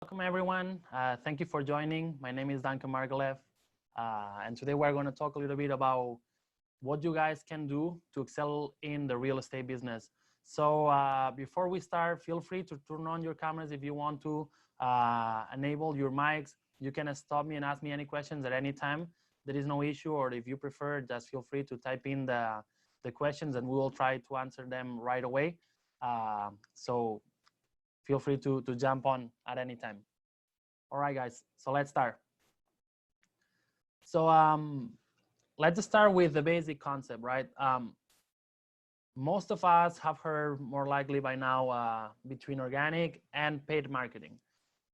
Welcome everyone. Thank you for joining. My name is Danko Margalev, and today we're going to talk a little bit about what you guys can do to excel in the real estate business. So before we start, feel free to turn on your cameras if you want to, enable your mics. You can stop me and ask me any questions at any time. There is no issue, or if you prefer, just feel free to type in the questions and we will try to answer them right away. So feel free to jump on at any time. All right, guys, so let's start. So let's start with the basic concept, right? Most of us have heard more likely by now between organic and paid marketing.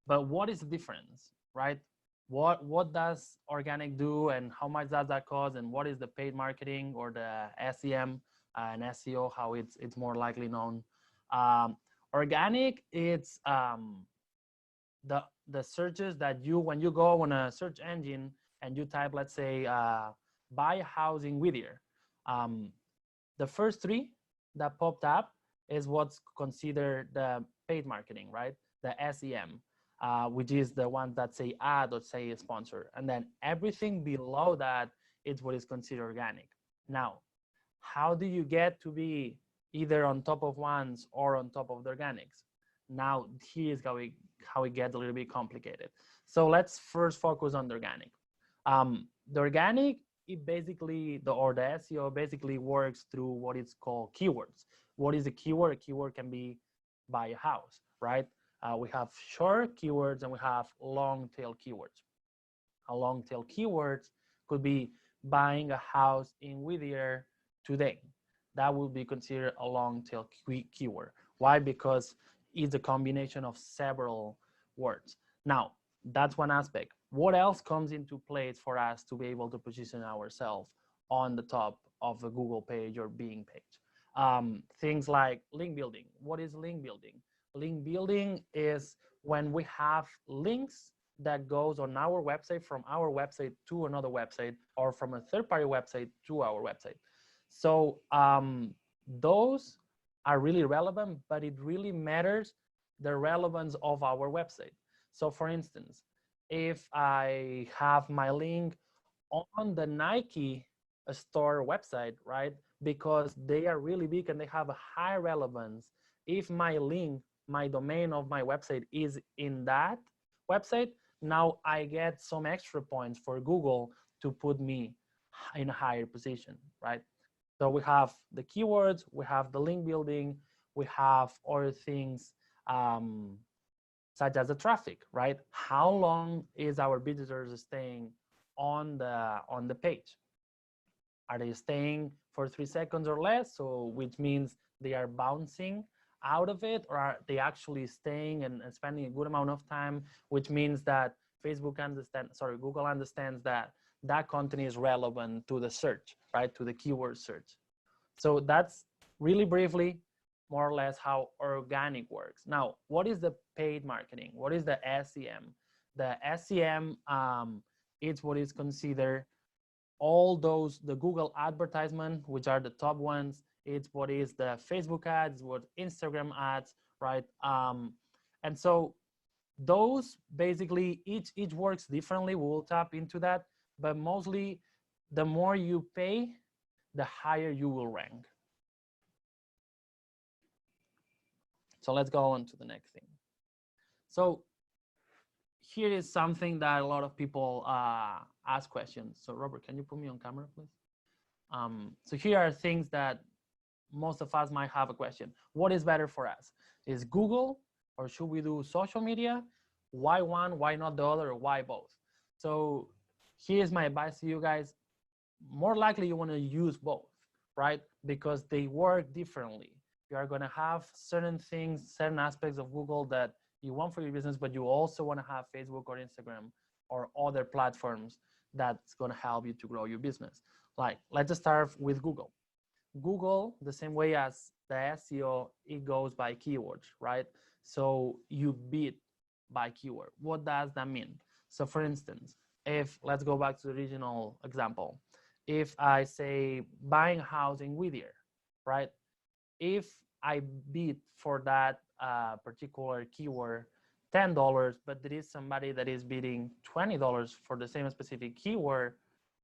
But what is the difference, right? What does organic do and how much does that cost, and what is the paid marketing or the SEM and SEO, how it's more likely known? Organic, it's the searches that when you go on a search engine and you type, let's say, buy a house in Whittier, the first three that popped up is what's considered the paid marketing, right? The SEM, which is the ones that say ad or say sponsor. And then everything below that is what is considered organic. Now, how do you get to be either on top of ones or on top of the organics? Now, here's how it gets a little bit complicated. So let's first focus on the organic. The organic, it basically, the SEO basically works through what is called keywords. What is a keyword? A keyword can be buy a house, right? We have short keywords and we have long tail keywords. A long tail keywords could be buying a house in Whittier today. That will be considered a long tail keyword. Why? Because it's a combination of several words. Now, that's one aspect. What else comes into place for us to be able to position ourselves on the top of a Google page or Bing page? Things like link building. What is link building? Link building is when we have links that goes on our website, from our website to another website, or from a third-party website to our website. So those are really relevant, but it really matters the relevance of our website. So for instance, if I have my link on the Nike store website, right, because they are really big and they have a high relevance, if my link, my domain of my website is in that website, now I get some extra points for Google to put me in a higher position, right? So we have the keywords, we have the link building, we have other things such as the traffic, right? How long is our visitors staying on the page? Are they staying for 3 seconds or less? So which means they are bouncing out of it, or are they actually staying and spending a good amount of time, which means that Google understands that that content is relevant to the search, right? To the keyword search. So that's really briefly, more or less, how organic works. Now, what is the paid marketing? What is the SEM? The SEM is what is considered all those, the Google advertisement, which are the top ones. It's what is the Facebook ads, what Instagram ads, right? And so those basically, each works differently. We'll tap into that, but mostly the more you pay, the higher you will rank. So let's go on to the next thing. So here is something that a lot of people ask questions. So Robert, can you put me on camera, please? So here are things that most of us might have a question. What is better for us? Is Google, or should we do social media? Why one, why not the other, or why both? So here's my advice to you guys. More likely you want to use both, right? Because they work differently. You are going to have certain things, certain aspects of Google that you want for your business, but you also want to have Facebook or Instagram or other platforms that's going to help you to grow your business. Like, let's just start with Google. Google, the same way as the SEO, it goes by keywords, right? So you bid by keyword. What does that mean? So for instance, if, let's go back to the original example. If I say buying a house in Whittier, right? If I bid for that particular keyword, $10, but there is somebody that is bidding $20 for the same specific keyword,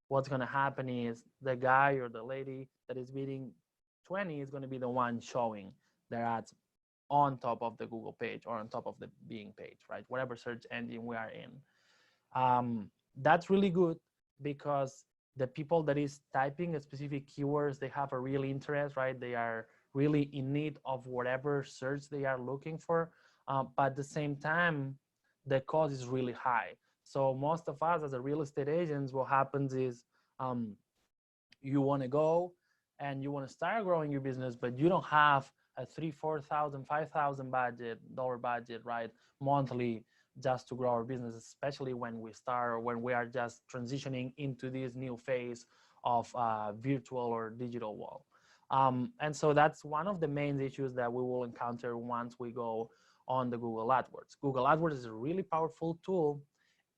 what's going to happen is the guy or the lady that is bidding 20 is going to be the one showing their ads on top of the Google page or on top of the Bing page, right? Whatever search engine we are in. That's really good because the people that is typing a specific keywords, they have a real interest, right? They are really in need of whatever search they are looking for. But at the same time, the cost is really high. So most of us as a real estate agents, what happens is you want to go and you want to start growing your business, but you don't have a $3,000, $4,000, $5,000 budget, right, monthly, just to grow our business, especially when we start or when we are just transitioning into this new phase of virtual or digital world. And so that's one of the main issues that we will encounter once we go on the Google AdWords. Google AdWords is a really powerful tool.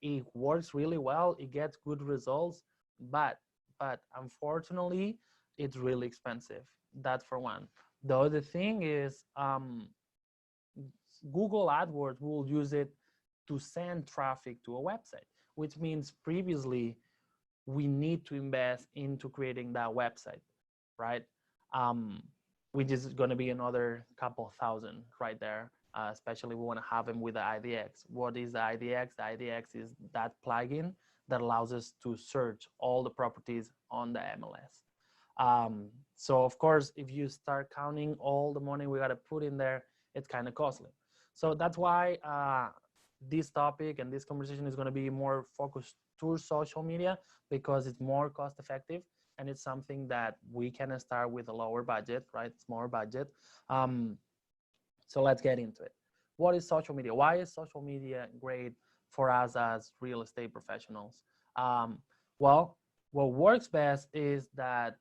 It works really well. It gets good results, but unfortunately, it's really expensive. That's for one. The other thing is Google AdWords will use it to send traffic to a website, which means previously we need to invest into creating that website, right? Which is going to be another couple thousand right there, especially we want to have them with the IDX. What is the IDX? The IDX is that plugin that allows us to search all the properties on the MLS. So of course, if you start counting all the money we got to put in there, it's kind of costly. So that's why this topic and this conversation is going to be more focused towards social media because it's more cost effective and it's something that we can start with a lower budget, right? Smaller budget. So let's get into it. What is social media? Why is social media great for us as real estate professionals? Well, what works best is that,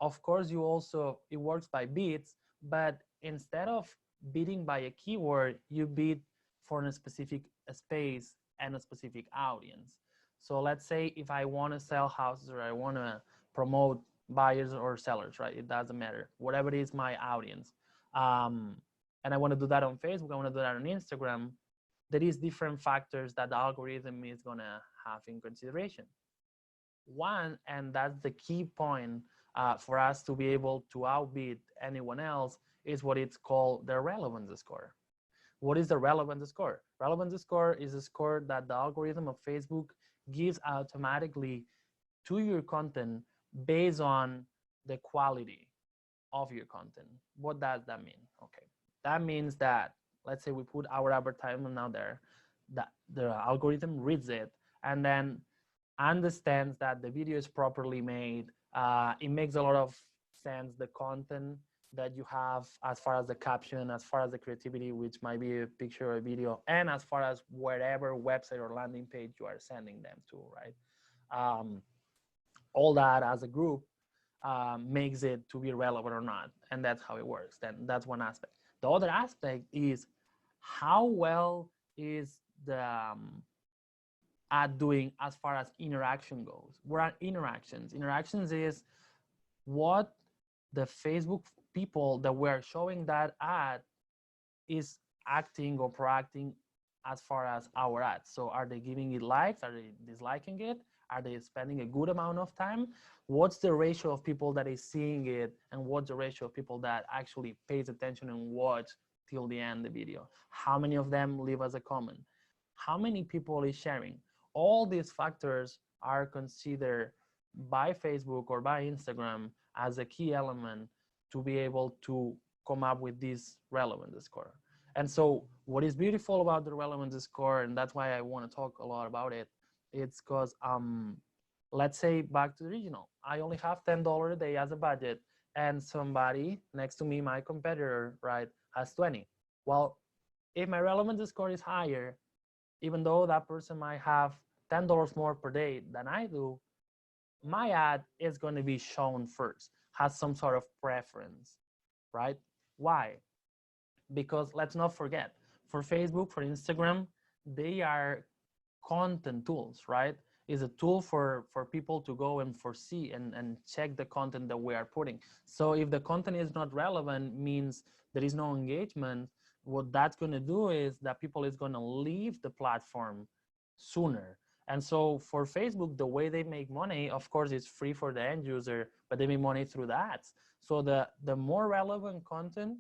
of course, it works by bids, but instead of bidding by a keyword, you bid for a specific space and a specific audience. So let's say if I want to sell houses or I want to promote buyers or sellers, right? It doesn't matter. Whatever it is my audience. And I want to do that on Facebook, I want to do that on Instagram, there is different factors that the algorithm is going to have in consideration. One, and that's the key point for us to be able to outbid anyone else, is what it's called the relevance score. What is the relevance score? Relevance score is a score that the algorithm of Facebook gives automatically to your content based on the quality of your content. What does that mean? Okay, that means that, let's say we put our advertisement out there, that the algorithm reads it and then understands that the video is properly made. It makes a lot of sense, the content that you have as far as the caption, as far as the creativity, which might be a picture or a video, and as far as whatever website or landing page you are sending them to, right? All that as a group makes it to be relevant or not, and that's how it works. Then that's one aspect. The other aspect is how well is the ad doing as far as interaction goes. What are interactions? Interactions is what the Facebook people that we're showing that ad is acting or proacting as far as our ads. So are they giving it likes? Are they disliking it? Are they spending a good amount of time? What's the ratio of people that is seeing it, and what's the ratio of people that actually pays attention and watch till the end the video? How many of them leave us a comment? How many people is sharing? All these factors are considered by Facebook or by Instagram as a key element to be able to come up with this relevance score. And so what is beautiful about the relevance score, and that's why I want to talk a lot about it, it's because let's say back to the regional, I only have $10 a day as a budget, and somebody next to me, my competitor, right, has 20. Well, if my relevance score is higher, even though that person might have $10 more per day than I do, my ad is going to be shown first, has some sort of preference, right? Why? Because let's not forget, for Facebook, for Instagram, they are content tools, right? Is a tool for people to go and foresee and check the content that we are putting. So if the content is not relevant, means there is no engagement, what that's going to do is that people is going to leave the platform sooner. And so for Facebook, the way they make money, of course, it's free for the end user, but they make money through the ads. So the more relevant content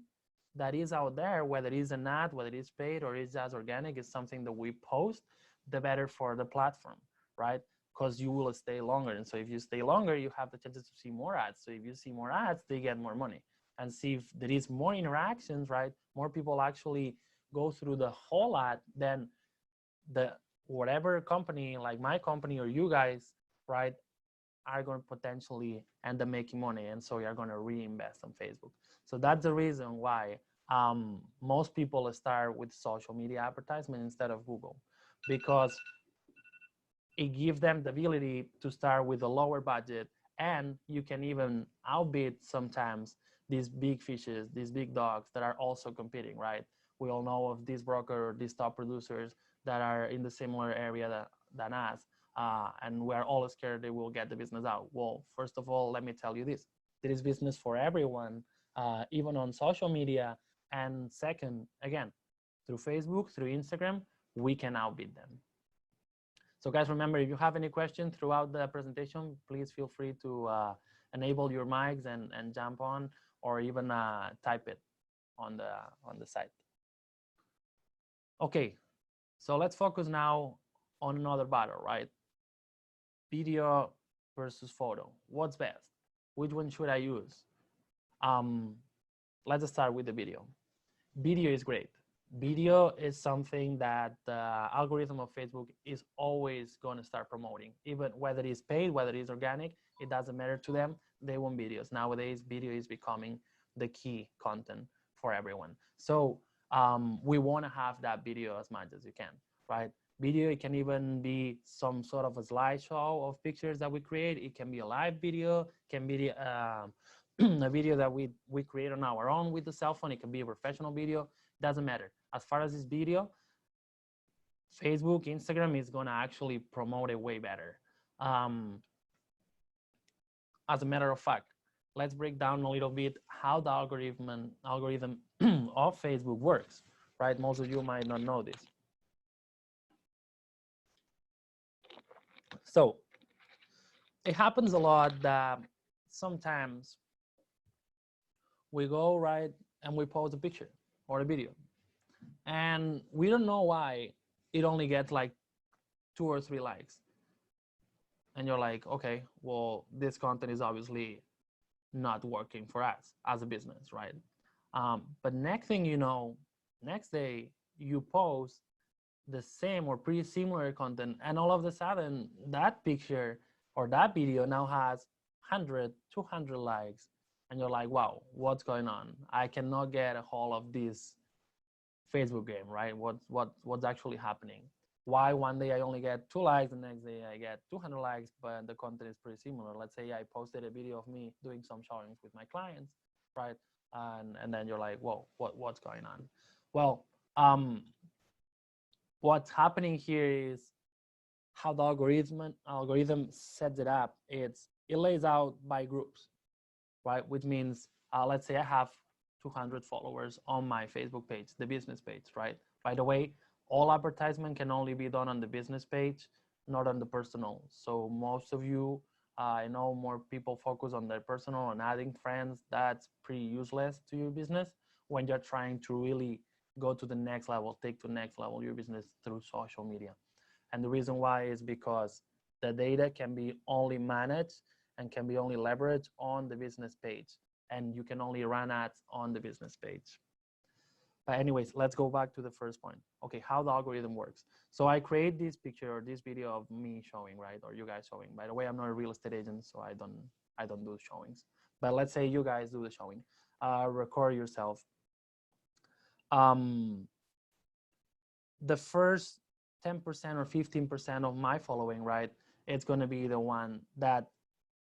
that is out there, whether it is an ad, whether it is paid or it's just organic, is something that we post, the better for the platform, right? Because you will stay longer. And so if you stay longer, you have the chances to see more ads. So if you see more ads, they get more money. And see if there is more interactions, right? More people actually go through the whole ad, then the whatever company, like my company or you guys, right, are going to potentially end up making money. And so you're going to reinvest on Facebook. So that's the reason why most people start with social media advertisement instead of Google, because it gives them the ability to start with a lower budget, and you can even outbid sometimes these big fishes, these big dogs that are also competing, right? We all know of this broker or these top producers that are in the similar area than us, and we're all scared they will get the business out. Well, first of all, let me tell you this: there is business for everyone, even on social media. And second, again, through Facebook, through Instagram, we can outbid them. So guys, remember, if you have any questions throughout the presentation, please feel free to enable your mics and jump on, or even type it on the site. Okay, so let's focus now on another battle, right? Video versus photo. What's best? Which one should I use? Let's start with the video. Video is great. Video is something that the algorithm of Facebook is always going to start promoting, even whether it's paid, whether it's organic, it doesn't matter to them. They want videos. Nowadays, video is becoming the key content for everyone. So we want to have that video as much as you can, right? Video, it can even be some sort of a slideshow of pictures that we create. It can be a live video, can be a video that we create on our own with the cell phone. It can be a professional video. Doesn't matter. As far as this video, Facebook, Instagram is going to actually promote it way better. As a matter of fact, let's break down a little bit how the algorithm of Facebook works, right? Most of you might not know this. So it happens a lot that sometimes we go, right, and we post a picture or a video, and we don't know why it only gets like 2 or 3 likes. And you're like, okay, well, this content is obviously not working for us as a business, right? But next thing you know, next day you post the same or pretty similar content, and all of a sudden that picture or that video now has 100, 200 likes. And you're like, wow, what's going on? I cannot get a hold of this Facebook game, right? What's actually happening? Why one day I only get 2 likes, the next day I get 200 likes, but the content is pretty similar? Let's say I posted a video of me doing some showings with my clients, right? And then you're like, whoa, what's going on? Well, what's happening here is how the algorithm sets it up. It lays out by groups, right? Which means, let's say I have 200 followers on my Facebook page, the business page, right? By the way, all advertisement can only be done on the business page, not on the personal. So most of you, I know more people focus on their personal and adding friends. That's pretty useless to your business when you're trying to really go to the next level, take to the next level your business through social media. And the reason why is because the data can be only managed and can be only leveraged on the business page, and you can only run ads on the business page. But anyways, let's go back to the first point. Okay, how the algorithm works. So I create this picture or this video of me showing, right, or you guys showing. By the way, I'm not a real estate agent, so I don't do showings. But let's say you guys do the showing. Record yourself. The first 10% or 15% of my following, right, it's going to be the one that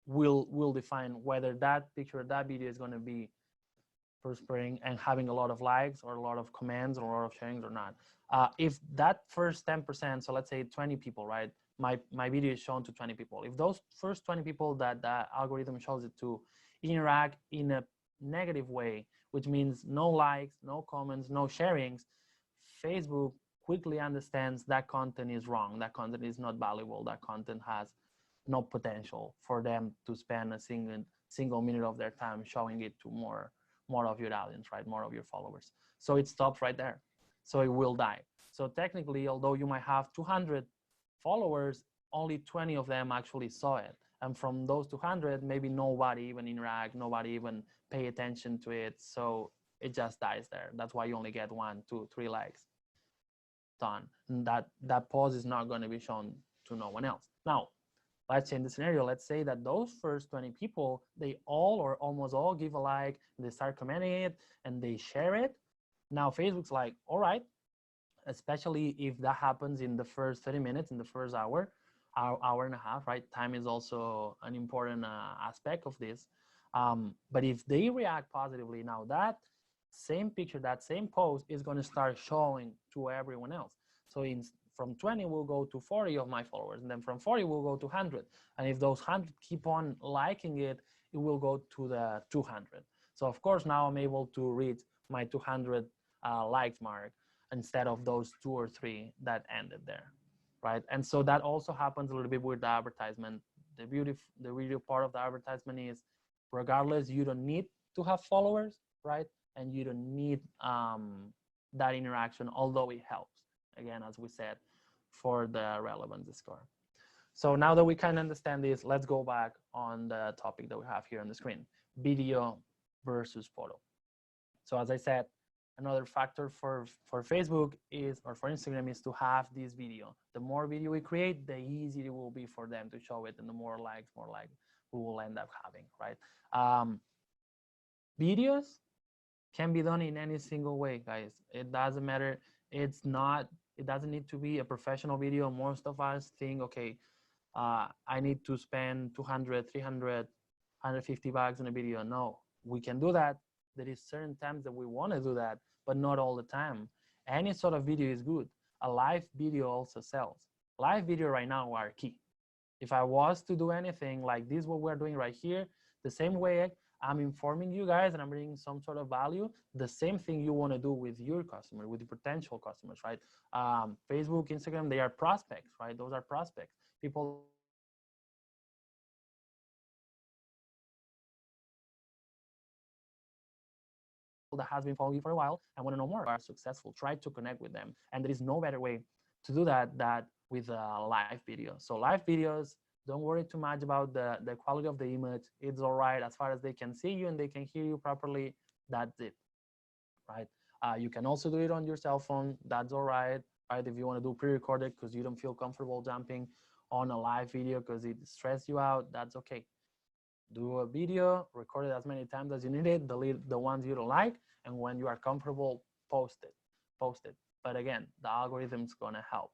will define whether that picture, that video is going to be prospering and having a lot of likes or a lot of comments or a lot of sharings or not. If that first 10%, so let's say 20 people, right, my video is shown to 20 people. If those first 20 people that the algorithm shows it to interact in a negative way which means no likes, no comments, no sharings, Facebook quickly understands that content is wrong, that content is not valuable, that content has no potential for them to spend a single minute of their time showing it to more of your audience, right? More of your followers. So it stops right there. So it will die. So technically, although you might have 200 followers, only 20 of them actually saw it. And from those 200, maybe nobody even interact, nobody even pay attention to it. So it just dies there. That's why you only get 1, 2, 3 likes. Done. And that post is not going to be shown to no one else. Now, let's change the scenario. Let's say that those first 20 people, they all or almost all give a like, they start commenting it, and they share it. Now Facebook's like, all right, especially if that happens in the first 30 minutes, in the first hour and a half, right? Time is also an important aspect of this. But if they react positively, now that same picture, that same post is going to start showing to everyone else. So from 20, we'll go to 40 of my followers. And then from 40, we'll go to 100. And if those 100 keep on liking it, it will go to the 200. So of course, now I'm able to reach my 200 likes mark instead of those 2 or 3 that ended there, right? And so that also happens a little bit with the advertisement. The beauty part of the advertisement is, regardless, you don't need to have followers, right? And you don't need that interaction, although it helps, again, as we said, for the relevance score. So now that we kind of understand this, let's go back on the topic that we have here on the screen, video versus photo. So as I said, another factor for Facebook is, or for Instagram, is to have this video. The more video we create, the easier it will be for them to show it, and the more likes we will end up having, right? Videos can be done in any single way, guys. It doesn't matter. It doesn't need to be a professional video. Most of us think, okay, I need to spend 200, 300, 150 bucks on a video. No, we can do that. There is certain times that we want to do that, but not all the time. Any sort of video is good. A live video also sells. Live video right now are key. If I was to do anything like this, what we're doing right here, the same way I'm informing you guys and I'm bringing some sort of value, the same thing you want to do with your customer, with the potential customers, right? Facebook, Instagram, they are prospects, right? Those are prospects. People that has been following you for a while and want to know more, are successful. Try to connect with them. And there is no better way to do that with a live video. So live videos, don't worry too much about the quality of the image. It's all right as far as they can see you and they can hear you properly. That's it, right? You can also do it on your cell phone. That's all right, right? If you want to do pre-recorded because you don't feel comfortable jumping on a live video because it stresses you out, that's okay. Do a video, record it as many times as you need it, delete the ones you don't like, and when you are comfortable, post it. But again, the algorithm's gonna help.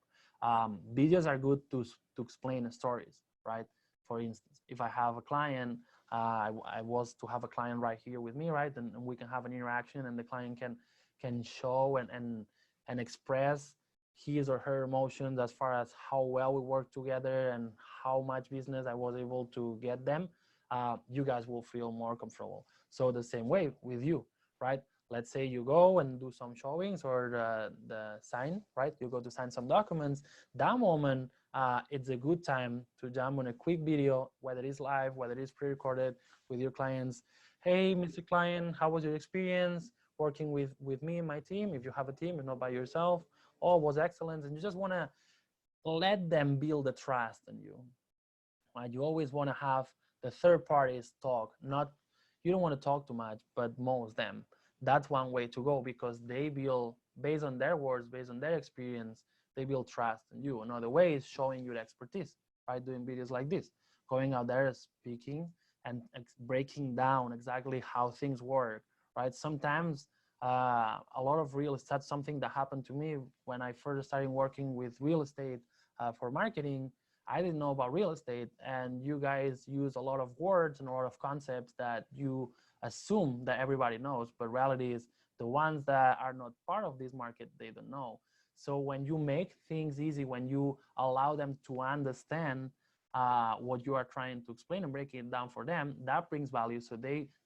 Videos are good to explain stories, right? For instance, if I have a client, I was to have a client right here with me, right? And we can have an interaction and the client can show and express his or her emotions as far as how well we work together and how much business I was able to get them. You guys will feel more comfortable. So the same way with you, right? Let's say you go and do some showings or the sign, right? You go to sign some documents. That moment, it's a good time to jump on a quick video, whether it's live, whether it's pre-recorded with your clients. Hey, Mr. Client, how was your experience working with me and my team? If you have a team, if not by yourself, all was excellent. And you just want to let them build the trust in you, right? You always want to have the third parties talk, you don't want to talk too much, but most them. That's one way to go because they build, based on their words, based on their experience, they build trust in you. Another way is showing your expertise, right? Doing videos like this, going out there, speaking and breaking down exactly how things work, right? Sometimes a lot of real estate, something that happened to me when I first started working with real estate for marketing. I didn't know about real estate, and you guys use a lot of words and a lot of concepts that you assume that everybody knows, but reality is the ones that are not part of this market, they don't know. So when you make things easy, when you allow them to understand what you are trying to explain and break it down for them, that brings value. So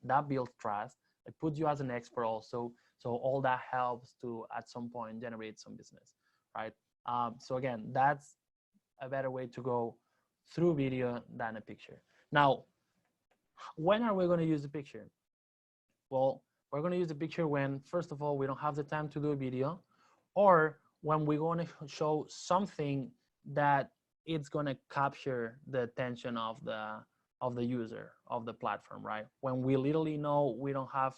that builds trust. It puts you as an expert also. So all that helps to, at some point, generate some business, right? So again, that's a better way to go through video than a picture. Now, when are we going to use the picture? Well, we're going to use the picture when, first of all, we don't have the time to do a video, or when we're going to show something that it's going to capture the attention of the user of the platform, right? When we literally know we don't have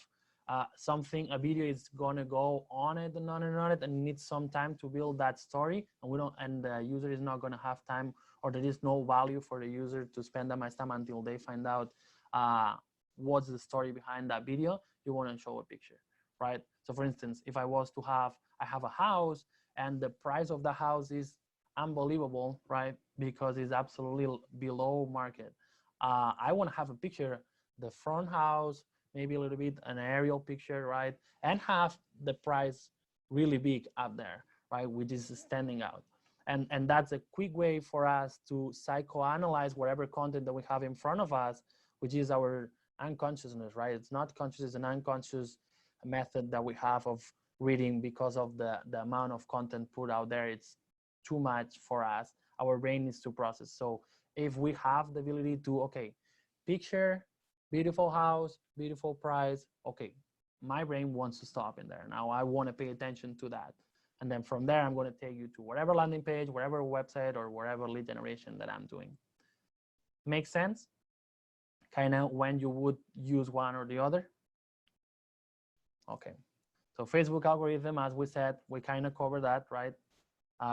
a video is going to go on it and on and on it, and needs some time to build that story, and the user is not going to have time, or there is no value for the user to spend that much time until they find out what's the story behind that video. You want to show a picture, right? So for instance, if I have a house and the price of the house is unbelievable, right? Because it's absolutely below market. I want to have a picture, the front house, maybe a little bit an aerial picture, right? And have the price really big up there, right? Which is standing out. And that's a quick way for us to psychoanalyze whatever content that we have in front of us, which is our unconsciousness, right? It's not conscious, it's an unconscious method that we have of reading because of the amount of content put out there. It's too much for us. Our brain needs to process. So if we have the ability to, okay, picture, beautiful house, beautiful price, okay, my brain wants to stop in there. Now I want to pay attention to that. And then from there, I'm going to take you to whatever landing page, whatever website, or whatever lead generation that I'm doing. Make sense? Kind of when you would use one or the other? Okay. So Facebook algorithm, as we said, we kind of covered that, right?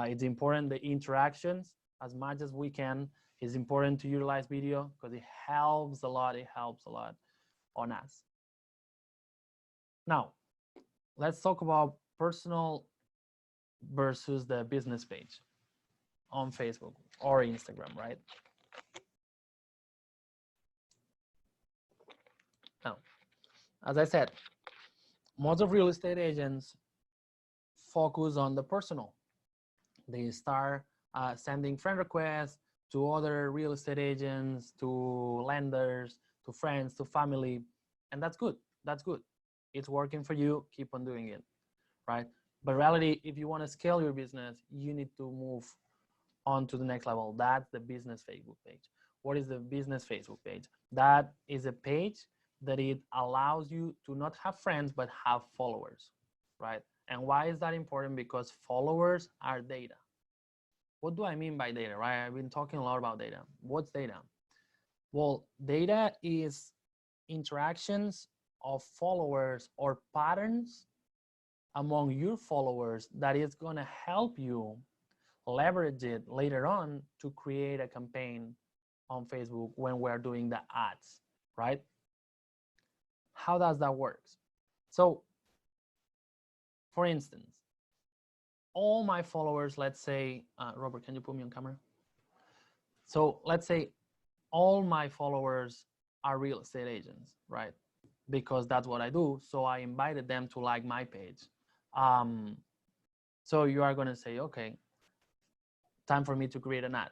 It's important, the interactions, as much as we can. It's important to utilize video because it helps a lot. It helps a lot on us. Now, let's talk about personal versus the business page on Facebook or Instagram, right? Now, as I said, most of real estate agents focus on the personal. They start sending friend requests to other real estate agents, to lenders, to friends, to family, and that's good. That's good. It's working for you. Keep on doing it, right? But reality, if you want to scale your business, you need to move on to the next level. That's the business Facebook page. What is the business Facebook page? That is a page that it allows you to not have friends, but have followers, right? And why is that important? Because followers are data. What do I mean by data, right? I've been talking a lot about data. What's data? Well, data is interactions of followers or patterns among your followers that is going to help you leverage it later on to create a campaign on Facebook when we're doing the ads, right? How does that work? So, for instance, all my followers, let's say, Robert, can you put me on camera? So let's say all my followers are real estate agents, right? Because that's what I do. So I invited them to like my page. So you are going to say, okay, time for me to create an ad.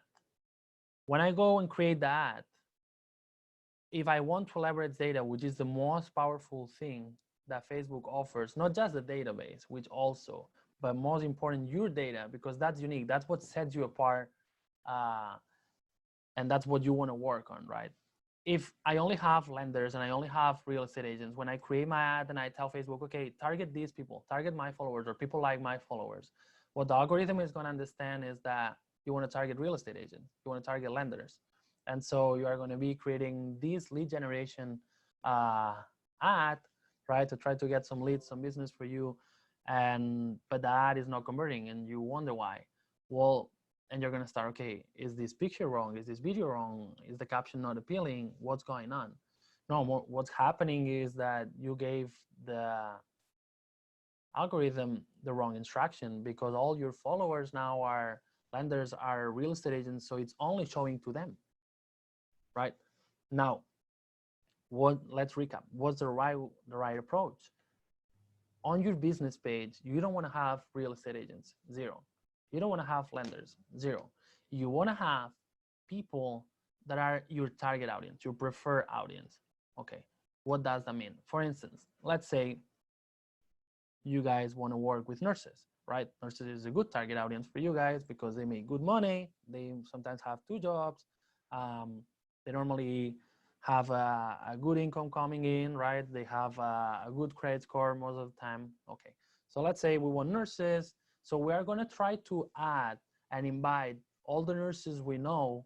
When I go and create the ad, if I want to leverage data, which is the most powerful thing that Facebook offers, not just the database, which also, but most important, your data, because that's unique. That's what sets you apart. And that's what you want to work on, right? If I only have lenders and I only have real estate agents, when I create my ad and I tell Facebook, okay, target these people, target my followers or people like my followers, what the algorithm is going to understand is that you want to target real estate agents, you want to target lenders. And so you are going to be creating this lead generation ad, right, to try to get some leads, some business for you. But the ad is not converting and you wonder why. Well, and you're going to start, okay, is this picture wrong? Is this video wrong? Is the caption not appealing? What's going on? No, what's happening is that you gave the algorithm the wrong instruction, because all your followers now are lenders, are real estate agents, so it's only showing to them, right? Now, let's recap. What's the right approach? On your business page, you don't want to have real estate agents, zero. You don't want to have lenders, zero. You want to have people that are your target audience, your preferred audience. Okay. What does that mean? For instance, let's say you guys want to work with nurses, right? Nurses is a good target audience for you guys because they make good money. They sometimes have 2 jobs. They normally have a good income coming in, right? They have a good credit score most of the time. Okay, so let's say we want nurses. So we are going to try to add and invite all the nurses we know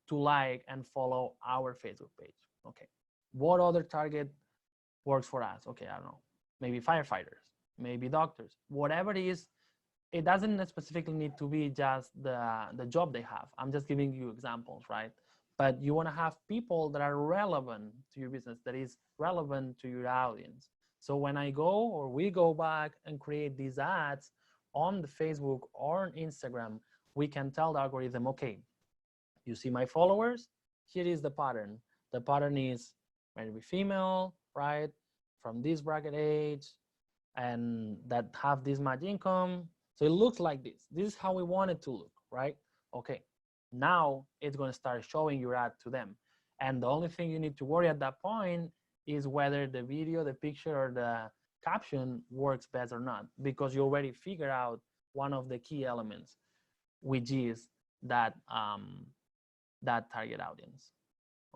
to like and follow our Facebook page. Okay, what other target works for us? Okay, I don't know, maybe firefighters, maybe doctors, whatever it is. It doesn't specifically need to be just the job they have. I'm just giving you examples, right? But you want to have people that are relevant to your business, that is relevant to your audience. So when I go or we go back and create these ads on the Facebook or on Instagram, we can tell the algorithm, okay, you see my followers, here is the pattern. The pattern is maybe female, right? From this bracket age, and that have this much income. So it looks like this. This is how we want it to look, right? Okay, now it's going to start showing your ad to them. And the only thing you need to worry at that point is whether the video, the picture, or the caption works best or not, because you already figured out one of the key elements, which is that that target audience.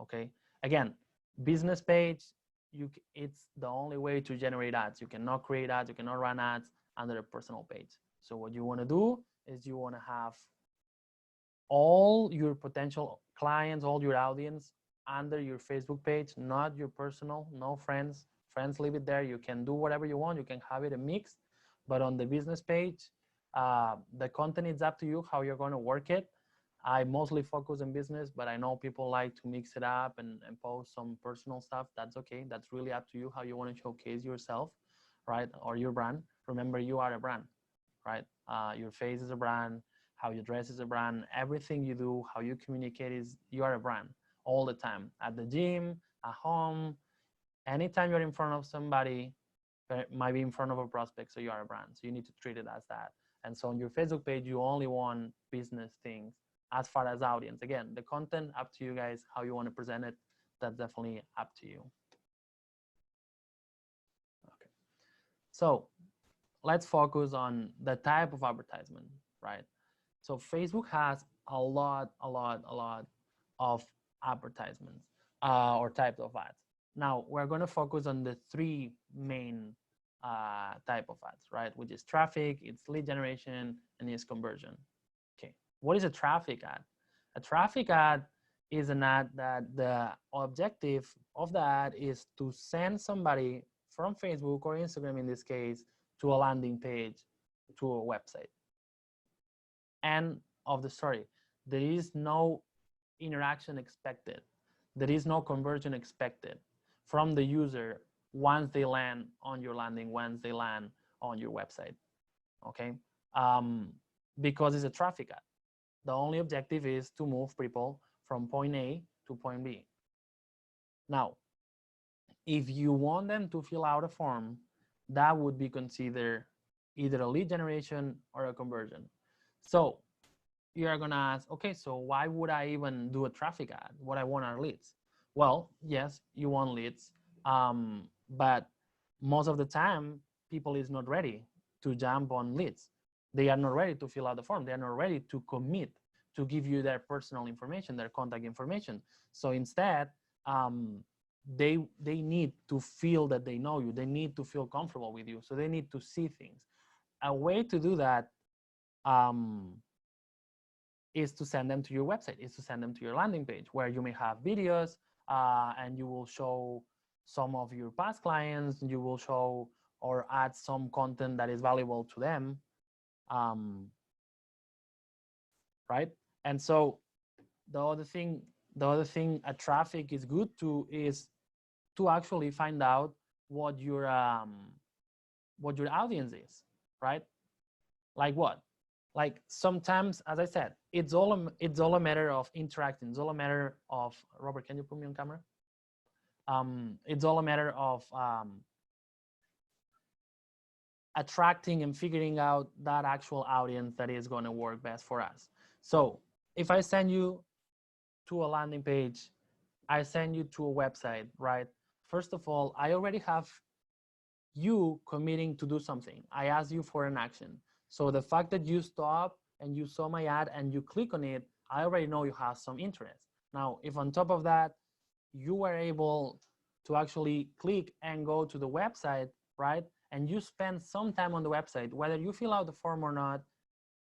Okay, again, business page, it's the only way to generate ads. You cannot create ads, you cannot run ads under a personal page. So what you want to do is you want to have all your potential clients, all your audience under your Facebook page, not your personal, no friends. Friends, leave it there. You can do whatever you want. You can have it a mix, but on the business page, the content is up to you how you're going to work it. I mostly focus on business, but I know people like to mix it up and post some personal stuff. That's okay. That's really up to you how you want to showcase yourself, right? Or your brand. Remember, you are a brand, right? Your face is a brand. How you dress is a brand. Everything you do, how you communicate is, you are a brand all the time. At the gym, at home, anytime you're in front of somebody, might be in front of a prospect, so you are a brand. So you need to treat it as that. And so on your Facebook page, you only want business things. As far as audience, again, the content, up to you guys, how you want to present it, that's definitely up to you. Okay, so let's focus on the type of advertisement, right? So Facebook has a lot of advertisements or types of ads. Now we're going to focus on the 3 main type of ads, right? Which is traffic, it's lead generation, and it's conversion. Okay, what is a traffic ad? A traffic ad is an ad that the objective of the ad is to send somebody from Facebook or Instagram, in this case, to a landing page, to a website. End of the story. There is no interaction expected. There is no conversion expected from the user once they land on your landing, once they land on your website, okay? Because it's a traffic ad. The only objective is to move people from point A to point B. Now, if you want them to fill out a form, that would be considered either a lead generation or a conversion. So you're gonna ask, okay, so why would I even do a traffic ad? What I want are leads. Well, yes, you want leads, but most of the time, people is not ready to jump on leads. They are not ready to fill out the form. They are not ready to commit to give you their personal information, their contact information. So instead, they need to feel that they know you. They need to feel comfortable with you. So they need to see things. A way to do that is to send them to your website, is to send them to your landing page, where you may have videos and you will show some of your past clients, you will show or add some content that is valuable to them, right? And so the other thing a traffic is good to is to actually find out what your audience is, right? Like what? Like sometimes, as I said, it's all a matter of interacting. It's all a matter of, Robert, can you put me on camera? It's all a matter of attracting and figuring out that actual audience that is going to work best for us. So if I send you to a landing page, I send you to a website, right? first of all, I already have you committing to do something. I asked you for an action. So the fact that you stop and you saw my ad and you click on it, I already know you have some interest. Now, if on top of that, you were able to actually click and go to the website, right? And you spend some time on the website, whether you fill out the form or not,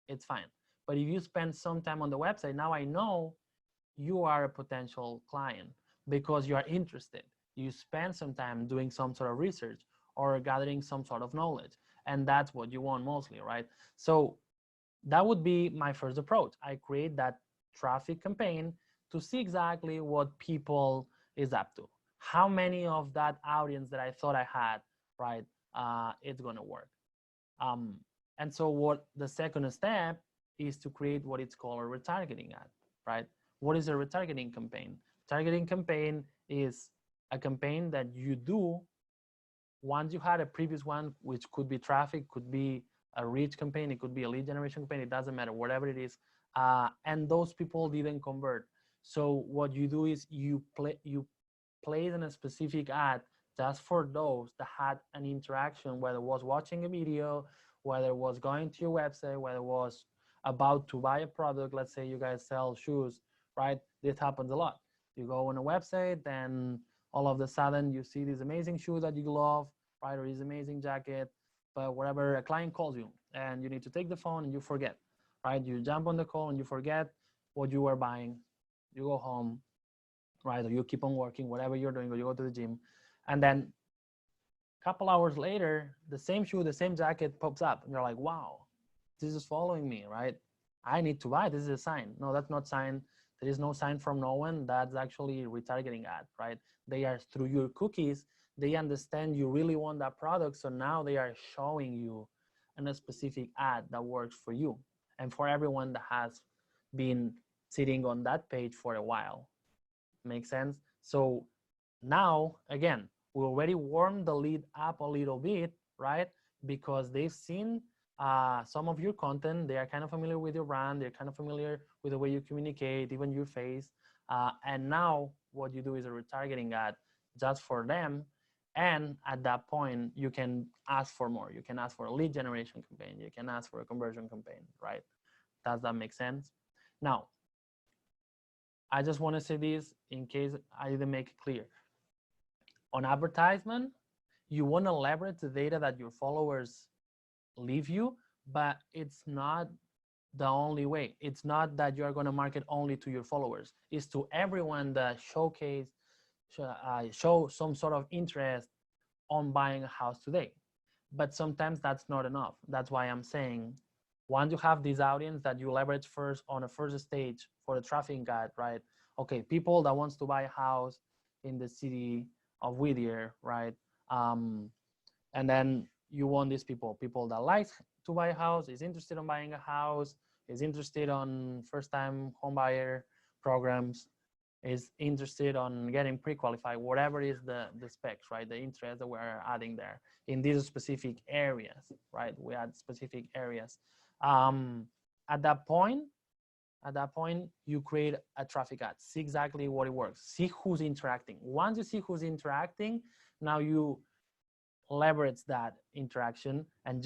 it's fine. But if you spend some time on the website, now I know you are a potential client because you are interested. You spend some time doing some sort of research or gathering some sort of knowledge. And that's what you want mostly, right? So that would be my first approach. I create that traffic campaign to see exactly what people is up to. How many of that audience that I thought I had, right, it's gonna work. And so what the second step is to create what it's called a retargeting ad, right? What is a retargeting campaign? Targeting campaign is a campaign that you do once you had a previous one, which could be traffic, could be a reach campaign, it could be a lead generation campaign, it doesn't matter, whatever it is. And those people didn't convert. So what you do is you place in a specific ad just for those that had an interaction, whether it was watching a video, whether it was going to your website, whether it was about to buy a product. Let's say you guys sell shoes, right? This happens a lot. You go on a website and all of a sudden you see this amazing shoe that you love, right? Or this amazing jacket, but whatever, a client calls you and you need to take the phone and you forget, right? You jump on the call and you forget what you were buying. You go home, right? Or you keep on working, whatever you're doing, or you go to the gym. And then a couple hours later, the same shoe, the same jacket pops up. And you're like, wow, this is following me, right? I need to buy, this is a sign. No, that's not sign. There is no sign from no one. That's actually retargeting ad, right? They are through your cookies. They understand you really want that product. So now they are showing you a specific ad that works for you and for everyone that has been sitting on that page for a while. Make sense? So now, again, we already warmed the lead up a little bit, right? Because they've seen some of your content. They are kind of familiar with your brand. They're kind of familiar with the way you communicate, even your face. And now what you do is a retargeting ad just for them. And at that point, you can ask for more. You can ask for a lead generation campaign. You can ask for a conversion campaign, right? Does that make sense? Now, I just want to say this in case I didn't make it clear. On advertisement, you want to leverage the data that your followers leave you, but it's not the only way. It's not that you're going to market only to your followers. It's to everyone that show some sort of interest on buying a house today. But sometimes that's not enough. That's why I'm saying once you have this audience that you leverage first on a first stage for the traffic ad, right? Okay, people that wants to buy a house in the city of Whittier, right? And then you want these people that like to buy a house, is interested in buying a house, is interested on first-time home buyer programs, is interested on getting pre-qualified, whatever is the specs, right? The interest that we're adding there in these specific areas, right? We add specific areas. At that point, you create a traffic ad. See exactly what it works. See who's interacting. Once you see who's interacting, now you leverage that interaction and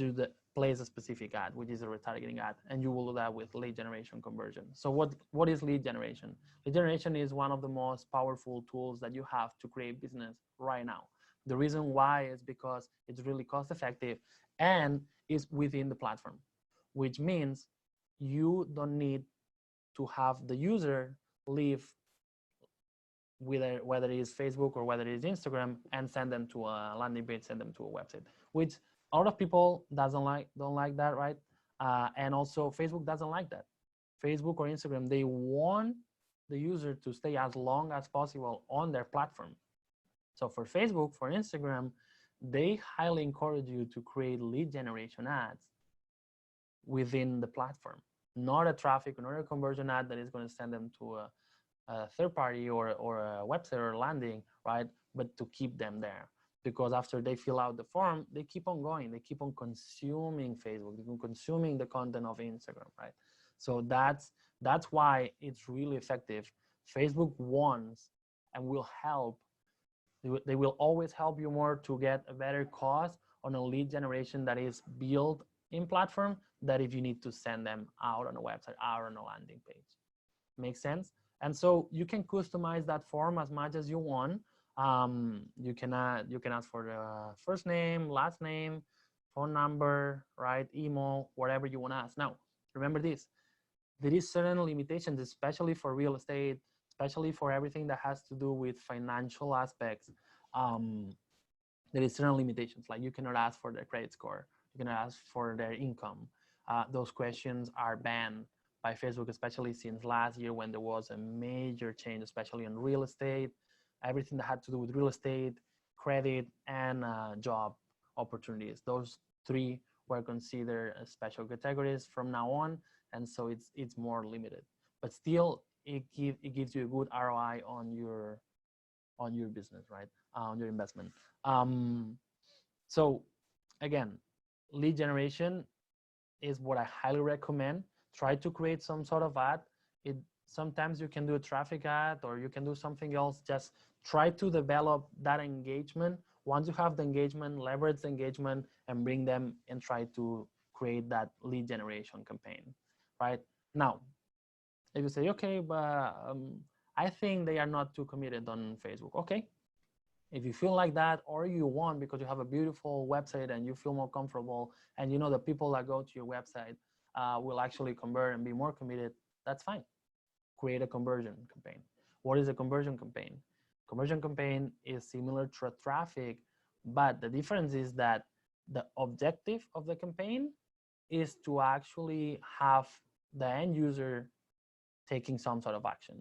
place a specific ad, which is a retargeting ad, and you will do that with lead generation conversion. So what is lead generation? Lead generation is one of the most powerful tools that you have to create business right now. The reason why is because it's really cost effective and is within the platform, which means you don't need to have the user leave whether it is Facebook or whether it is Instagram and send them to a landing page, send them to a website, which a lot of people don't like that, right? And also Facebook doesn't like that. Facebook or Instagram, they want the user to stay as long as possible on their platform. So for Facebook, for Instagram, they highly encourage you to create lead generation ads within the platform, not a traffic, not a conversion ad that is going to send them to a third party or a website or landing, right? But to keep them there, because after they fill out the form, they keep on going, they keep on consuming Facebook, they keep on consuming the content of Instagram, right? So that's why it's really effective. Facebook wants and will help They will always help you more to get a better cost on a lead generation that is built in platform than if you need to send them out on a website, out on a landing page. Make sense? And so you can customize that form as much as you want. You can ask for the first name, last name, phone number, right, email, whatever you want to ask. Now, remember this: there is certain limitations, especially for real estate, especially for everything that has to do with financial aspects. Um, there is certain limitations, like you cannot ask for their credit score, you cannot ask for their income. Those questions are banned by Facebook, especially since last year when there was a major change, especially in real estate, everything that had to do with real estate, credit, and job opportunities. Those three were considered as special categories from now on, and so it's more limited. But still, it gives you a good ROI on your business, right? On your investment. So again, lead generation is what I highly recommend. Try to create some sort of ad. Sometimes you can do a traffic ad or you can do something else. Just try to develop that engagement. Once you have the engagement, leverage the engagement and bring them and try to create that lead generation campaign, right? Now, if you say, okay, but I think they are not too committed on Facebook. Okay, if you feel like that, or you want because you have a beautiful website and you feel more comfortable and you know the people that go to your website will actually convert and be more committed, that's fine. Create a conversion campaign. What is a conversion campaign? Conversion campaign is similar to traffic, but the difference is that the objective of the campaign is to actually have the end user taking some sort of action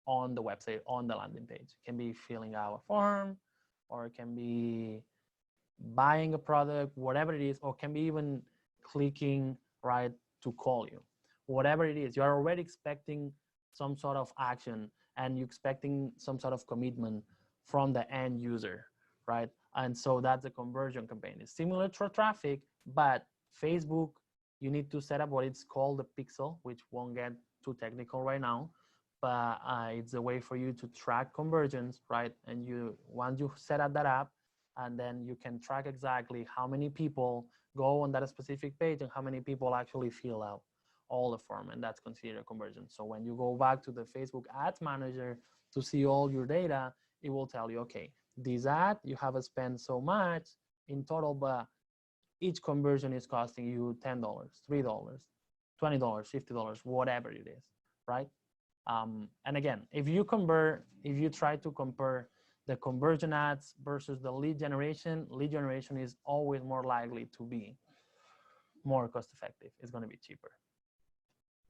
on the website, on the landing page. It can be filling out a form, or it can be buying a product, whatever it is, or can be even clicking right to call you. Whatever it is, you're already expecting some sort of action and you're expecting some sort of commitment from the end user, right? And so that's a conversion campaign. It's similar to traffic, but Facebook, you need to set up what it's called the pixel, which won't get too technical right now, but it's a way for you to track conversions, right? And once you set up that app, and then you can track exactly how many people go on that specific page and how many people actually fill out all the form, and that's considered a conversion. So when you go back to the Facebook Ads Manager to see all your data, it will tell you, okay, this ad, you have spent so much in total, but each conversion is costing you $10, $3, $20, $50, whatever it is, right? And again, if you try to compare the conversion ads versus the lead generation is always more likely to be more cost effective. It's going to be cheaper.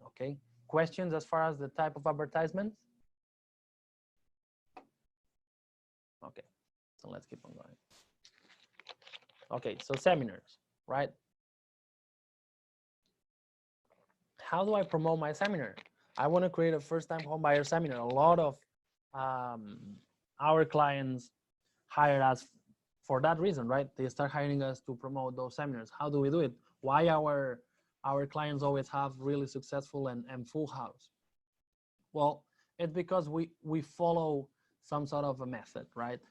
Okay. Questions as far as the type of advertisements? Okay. So let's keep on going. Okay. So seminars, right? How do I promote my seminar? I want to create a first-time homebuyer seminar. A lot of our clients hire us for that reason, right? They start hiring us to promote those seminars. How do we do it? Why our clients always have really successful and full house? Well, it's because we follow some sort of a method, right?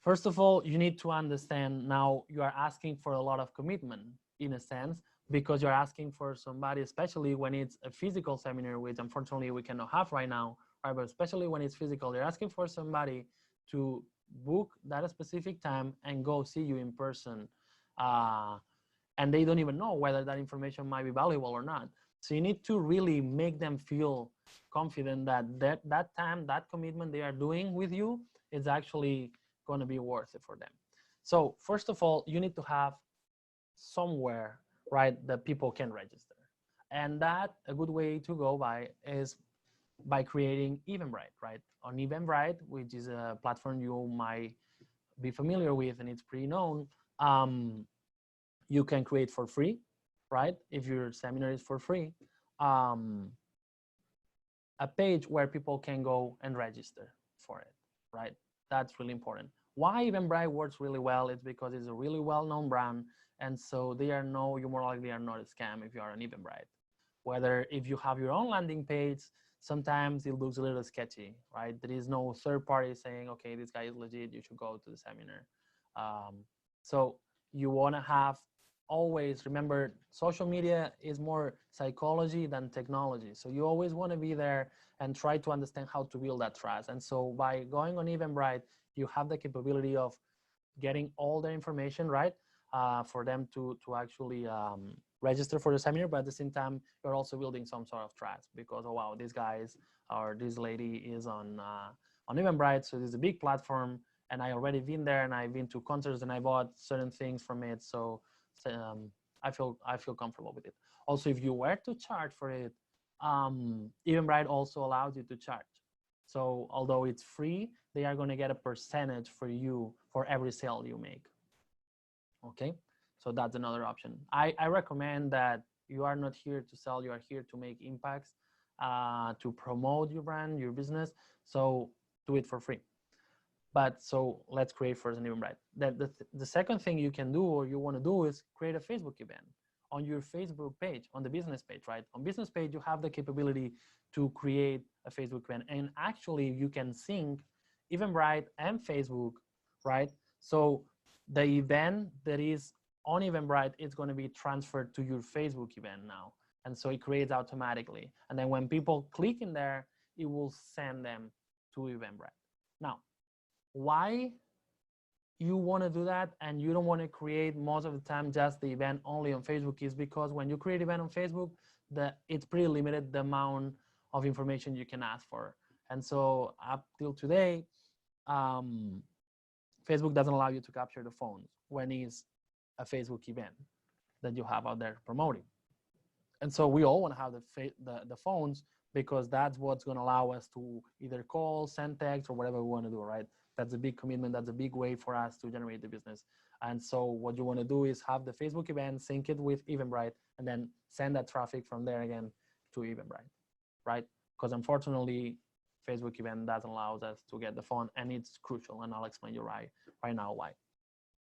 First of all, you need to understand now you are asking for a lot of commitment in a sense, because you're asking for somebody, especially when it's a physical seminar, which unfortunately we cannot have right now, right? But especially when it's physical, you're asking for somebody to book that specific time and go see you in person. And they don't even know whether that information might be valuable or not. So you need to really make them feel confident that that time, that commitment they are doing with you is actually going to be worth it for them. So first of all, you need to have somewhere, right, that people can register. And that a good way to go by is by creating Eventbrite, right? On Eventbrite, which is a platform you might be familiar with and it's pretty known, you can create for free, right? If your seminar is for free, a page where people can go and register for it, right? That's really important. Why Eventbrite works really well is because it's a really well-known brand, and so you more likely are not a scam if you are on Eventbrite. Whether if you have your own landing page, sometimes it looks a little sketchy, right? There is no third party saying, okay, this guy is legit, you should go to the seminar. So you want to have always remember, social media is more psychology than technology. So you always want to be there and try to understand how to build that trust. And so by going on Eventbrite, you have the capability of getting all the information, right? For them to actually register for the seminar, but at the same time, you're also building some sort of trust because, oh wow, these guys or this lady is on Eventbrite, so this is a big platform, and I already been there, and I've been to concerts, and I bought certain things from it, so I feel comfortable with it. Also, if you were to charge for it, Eventbrite also allows you to charge. So although it's free, they are going to get a percentage for you for every sale you make. Okay, so that's another option. I recommend that you are not here to sell, you are here to make impacts, to promote your brand, your business. So do it for free. But so let's create first an Eventbrite. The second thing you can do or you want to do is create a Facebook event on your Facebook page, on the business page, right? On business page, you have the capability to create a Facebook event. And actually you can sync Eventbrite and Facebook, right? So the event that is on Eventbrite is going to be transferred to your Facebook event now. And so it creates automatically. And then when people click in there, it will send them to Eventbrite. Now, why you want to do that and you don't want to create most of the time just the event only on Facebook is because when you create event on Facebook, it's pretty limited the amount of information you can ask for. And so up till today, Facebook doesn't allow you to capture the phones when it's a Facebook event that you have out there promoting. And so we all want to have the phones because that's what's going to allow us to either call, send text, or whatever we want to do, right? That's a big commitment. That's a big way for us to generate the business. And so what you want to do is have the Facebook event, sync it with Eventbrite, and then send that traffic from there again to Eventbrite, right? Because unfortunately, Facebook event doesn't allow us to get the phone, and it's crucial. And I'll explain you right now why.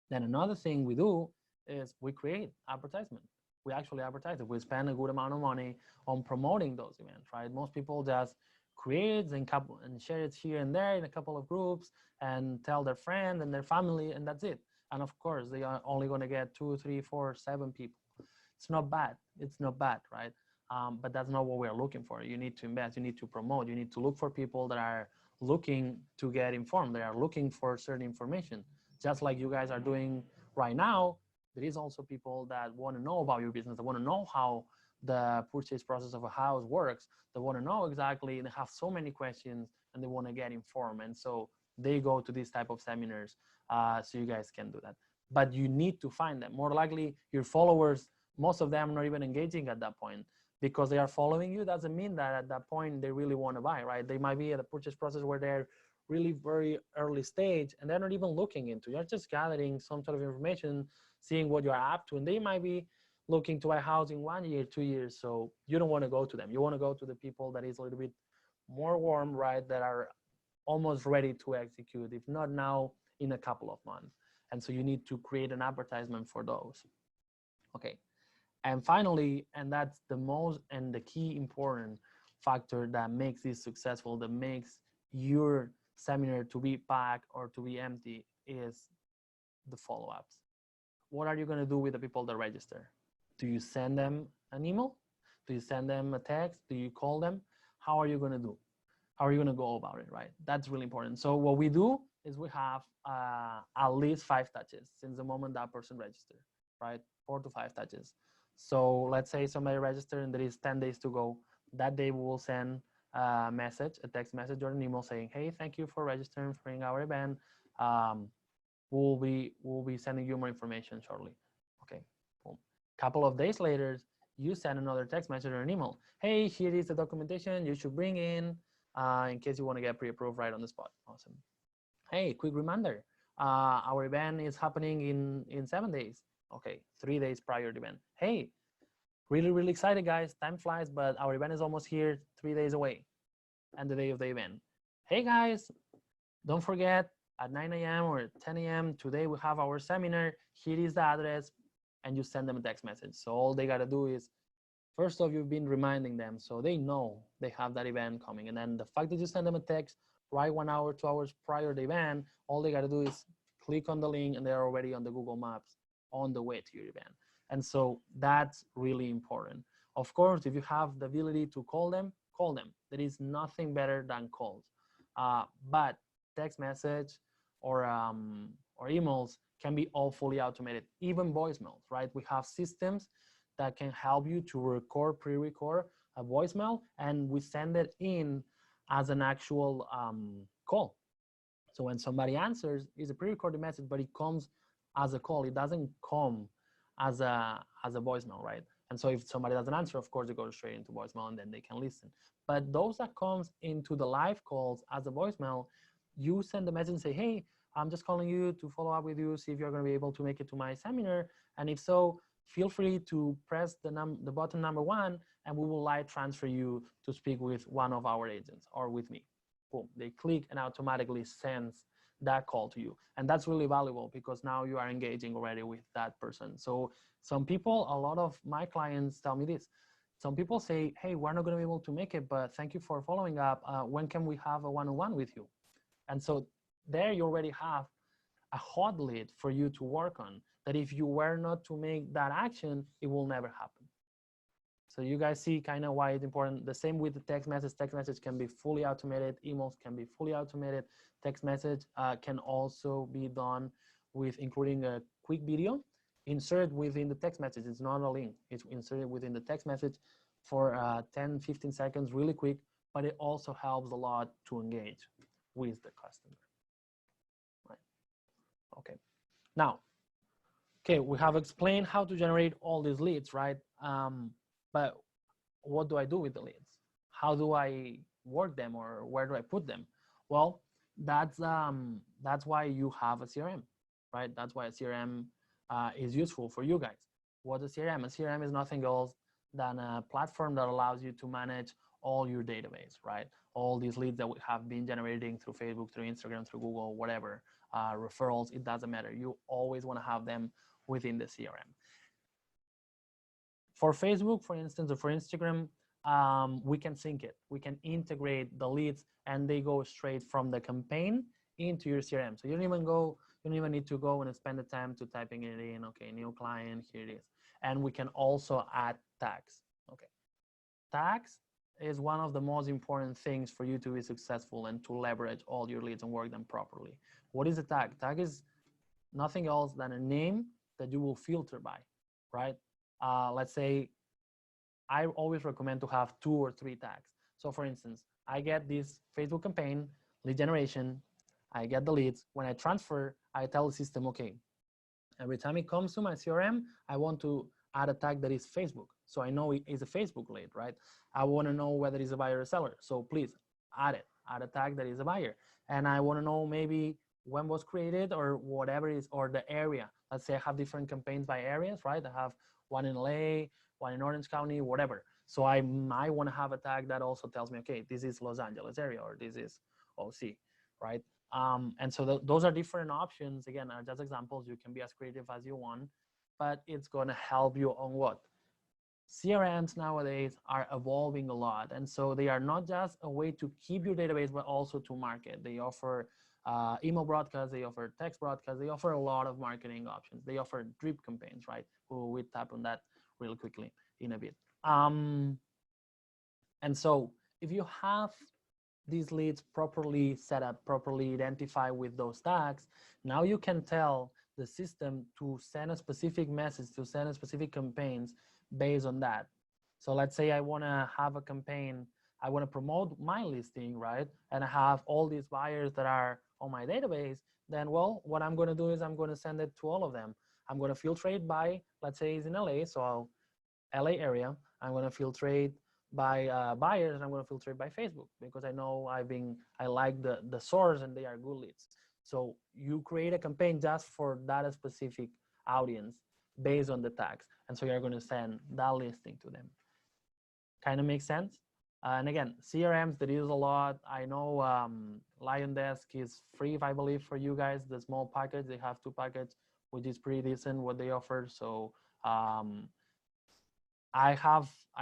Then another thing we do is we create advertisement. We actually advertise it. We spend a good amount of money on promoting those events, right? Most people just create and share it here and there in a couple of groups and tell their friend and their family, and that's it. And of course, they are only going to get 2, 3, 4, 7 people. It's not bad. It's not bad, right? But that's not what we're looking for. You need to invest. You need to promote. You need to look for people that are looking to get informed. They are looking for certain information. Just like you guys are doing right now, there is also people that want to know about your business. They want to know how the purchase process of a house works. They want to know exactly, and they have so many questions, and they want to get informed. And so they go to these type of seminars, so you guys can do that. But you need to find them. More likely, your followers, most of them are not even engaging at that point because they are following you. Doesn't mean that at that point they really want to buy, right? They might be at the purchase process where they're really very early stage and they're not even looking into. You're just gathering some sort of information, seeing what you're up to, and they might be looking to buy a house in 1 year, 2 years. So you don't want to go to them. You want to go to the people that is a little bit more warm, right? That are almost ready to execute, if not now, in a couple of months. And so you need to create an advertisement for those. Okay. And finally, and that's the most and the key important factor that makes this successful, that makes your seminar to be packed or to be empty, is the follow-ups. What are you going to do with the people that register? Do you send them an email? Do you send them a text? Do you call them? How are you going to do? How are you going to go about it, right? That's really important. So what we do is we have at least 5 touches since the moment that person registered, right? 4 to 5 touches. So let's say somebody registered and there is 10 days to go. That day we will send a message, a text message or an email saying, hey, thank you for registering for our event. We'll be sending you more information shortly. Okay, boom. Couple of days later, you send another text message or an email. Hey, here is the documentation you should bring in case you want to get pre-approved right on the spot. Awesome. Hey, quick reminder. Our event is happening in 7 days. Okay, 3 days prior to the event. Hey, really, really excited, guys. Time flies, but our event is almost here, 3 days away, and the day of the event. Hey, guys, don't forget, at 9 a.m. or 10 a.m. today, we have our seminar. Here is the address, and you send them a text message. So all they got to do is First off, you've been reminding them, so they know they have that event coming. And then the fact that you send them a text right 1 hour, 2 hours prior to the event, all they got to do is click on the link and they're already on the Google Maps on the way to your event. And so that's really important. Of course, if you have the ability to call them, call them. There is nothing better than calls. But text message or emails can be all fully automated, even voicemails, right? We have systems that can help you to record, pre-record a voicemail, and we send it in as an actual call. So when somebody answers, it's a pre-recorded message, but it comes as a call. It doesn't come as a voicemail, right? And so if somebody doesn't answer, of course, they go straight into voicemail and then they can listen. But those that comes into the live calls as a voicemail, you send the message and say, hey, I'm just calling you to follow up with you, see if you're going to be able to make it to my seminar. And if so, feel free to press the button number 1, and we will live transfer you to speak with one of our agents or with me. Boom, they click and automatically sends that call to you. And that's really valuable because now you are engaging already with that person. So some people, a lot of my clients tell me this. Some people say, hey, we're not going to be able to make it, but thank you for following up. When can we have a one-on-one with you? And so there you already have a hot lead for you to work on, that if you were not to make that action, it will never happen. So you guys see kind of why it's important. The same with the text message. Text message can be fully automated. Emails can be fully automated. Text message can also be done with including a quick video inserted within the text message. It's not a link. It's inserted within the text message for 10, 15 seconds, really quick, but it also helps a lot to engage with the customer. Right. Okay. Now, okay, we have explained how to generate all these leads, right? But what do I do with the leads? How do I work them, or where do I put them? Well, that's why you have a CRM, right? That's why a CRM is useful for you guys. What's a CRM? A CRM is nothing else than a platform that allows you to manage all your database, right? All these leads that we have been generating through Facebook, through Instagram, through Google, whatever, referrals, it doesn't matter. You always want to have them within the CRM. For Facebook, for instance, or for Instagram, we can sync it. We can integrate the leads, and they go straight from the campaign into your CRM. So you don't even need to go and spend the time to typing it in. Okay, new client, here it is. And we can also add tags. Okay, tags is one of the most important things for you to be successful and to leverage all your leads and work them properly. What is a tag? Tag is nothing else than a name that you will filter by, right? Let's say I always recommend to have 2 or 3 tags. So for instance, I get this Facebook campaign, lead generation, I get the leads. When I transfer, I tell the system, okay, every time it comes to my CRM, I want to add a tag that is Facebook. So I know it is a Facebook lead, right? I want to know whether it's a buyer or seller. So please add it, add a tag that is a buyer. And I want to know maybe when was created or whatever is, or the area. Let's say I have different campaigns by areas, right? I have one in LA, one in Orange County, whatever. So I might want to have a tag that also tells me, okay, this is Los Angeles area, or this is OC, right? And so those are different options. Again, are just examples. You can be as creative as you want, but it's going to help you on what? CRMs nowadays are evolving a lot. And so they are not just a way to keep your database, but also to market. They offer email broadcasts, they offer text broadcasts, they offer a lot of marketing options. They offer drip campaigns, right? We'll tap on that really quickly in a bit. And so if you have these leads properly set up, properly identified with those tags, now you can tell the system to send a specific message, to send a specific campaigns based on that. So let's say I want to have a campaign, I want to promote my listing, right? And I have all these buyers that are on my database, then, well, what I'm going to do is I'm going to send it to all of them. I'm going to filter it by, let's say it's in LA, so LA area. I'm going to filter it by buyers, and I'm going to filter it by Facebook because I know I like the source and they are good leads. So you create a campaign just for that specific audience based on the tags. And so you're going to send that listing to them. Kind of makes sense? And again, CRMs, there is a lot. I know Lion Desk is free, I believe, for you guys. The small package, they have 2 packages, which is pretty decent what they offer. So I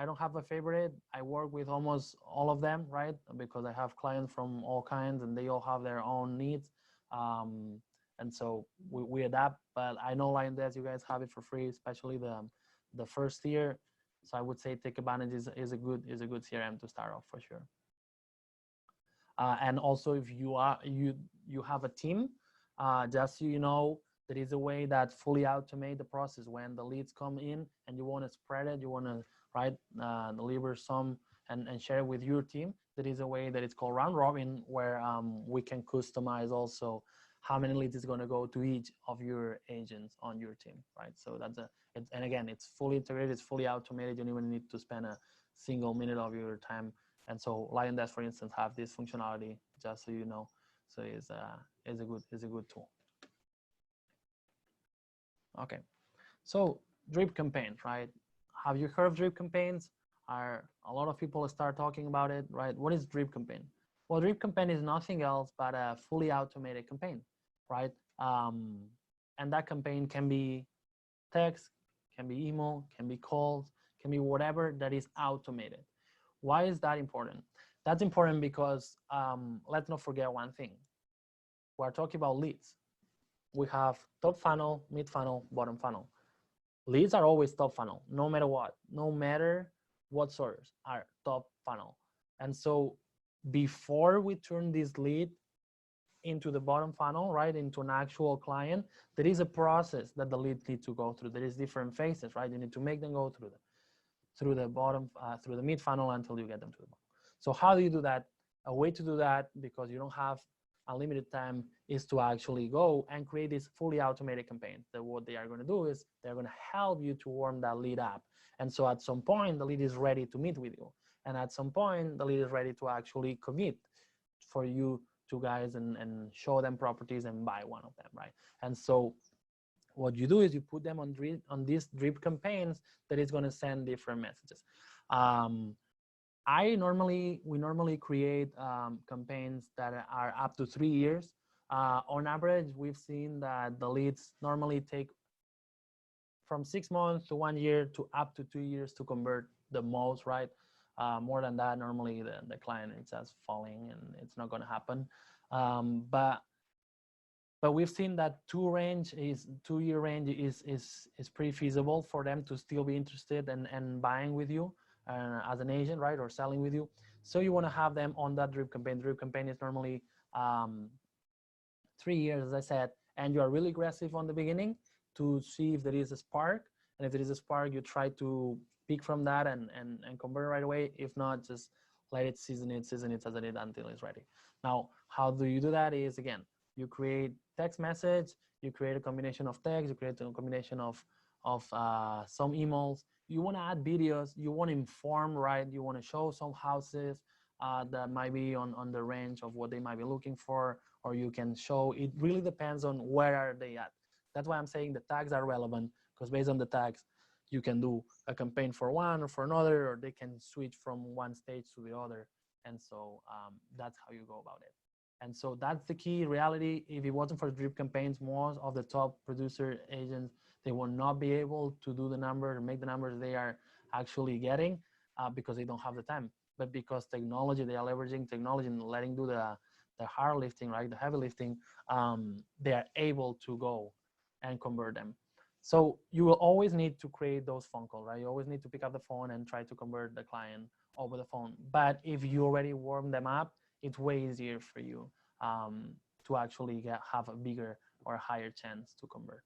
don't have a favorite. I work with almost all of them, right? Because I have clients from all kinds and they all have their own needs. And so we adapt, but I know like this, you guys have it for free, especially the first year. So I would say take advantage is a good CRM to start off for sure. And also if you have a team, just so you know, there is a way that fully automate the process. When the leads come in and you want to spread it, you want to deliver some and share it with your team, there is a way that it's called round robin, where we can customize also how many leads is going to go to each of your agents on your team, right? So that's and again, it's fully integrated, it's fully automated. You don't even need to spend a single minute of your time. And so LionDesk, for instance, have this functionality, just so you know. So it's a good tool. Okay, so drip campaigns, right? Have you heard of drip campaigns? Are a lot of people start talking about it, right? What is drip campaign? Well, drip campaign is nothing else but a fully automated campaign, right? And that campaign can be text, can be email, can be calls, can be whatever that is automated. Why is that important? That's important because let's not forget one thing. We're talking about leads. We have top funnel, mid funnel, bottom funnel. Leads are always top funnel, no matter what source are top funnel. And so before we turn this lead into the bottom funnel, right, into an actual client, there is a process that the lead needs to go through. There is different phases, right? You need to make them go through the bottom, through the mid funnel until you get them to the bottom. So how do you do that? A way to do that, because you don't have unlimited time, is to actually go and create this fully automated campaign. That what they are going to do is they're going to help you to warm that lead up. And so at some point, the lead is ready to meet with you. And at some point, the lead is ready to actually commit for you to guys and show them properties and buy one of them, right? And so what you do is you put them on these drip campaigns that is going to send different messages. We normally create campaigns that are up to 3 years. On average, we've seen that the leads normally take from 6 months to 1 year to up to 2 years to convert the most, right? More than that, normally the client is just falling and it's not going to happen. But we've seen that 2 year range is pretty feasible for them to still be interested and buying with you as an agent, right, or selling with you. So you want to have them on that drip campaign. Drip campaign is normally 3 years, as I said, and you are really aggressive on the beginning to see if there is a spark. And if there is a spark, you try to pick from that and convert right away. If not, just let it season it until it's ready. Now, how do you do that? Is, again, you create text message, you create a combination of text, you create a combination of some emails. You want to add videos, you want to inform, right? You want to show some houses that might be on the range of what they might be looking for, or you can show, it really depends on where are they at. That's why I'm saying the tags are relevant, because based on the tags, you can do a campaign for one or for another, or they can switch from one stage to the other. And so that's how you go about it. And so that's the key reality. If it wasn't for drip campaigns, most of the top producer agents, they will not be able to do the numbers, make the numbers they are actually getting because they don't have the time. But because technology, they are leveraging technology and letting do the hard lifting, right, the heavy lifting, they are able to go and convert them. So you will always need to create those phone calls, right? You always need to pick up the phone and try to convert the client over the phone. But if you already warm them up, it's way easier for you to actually have a bigger or higher chance to convert.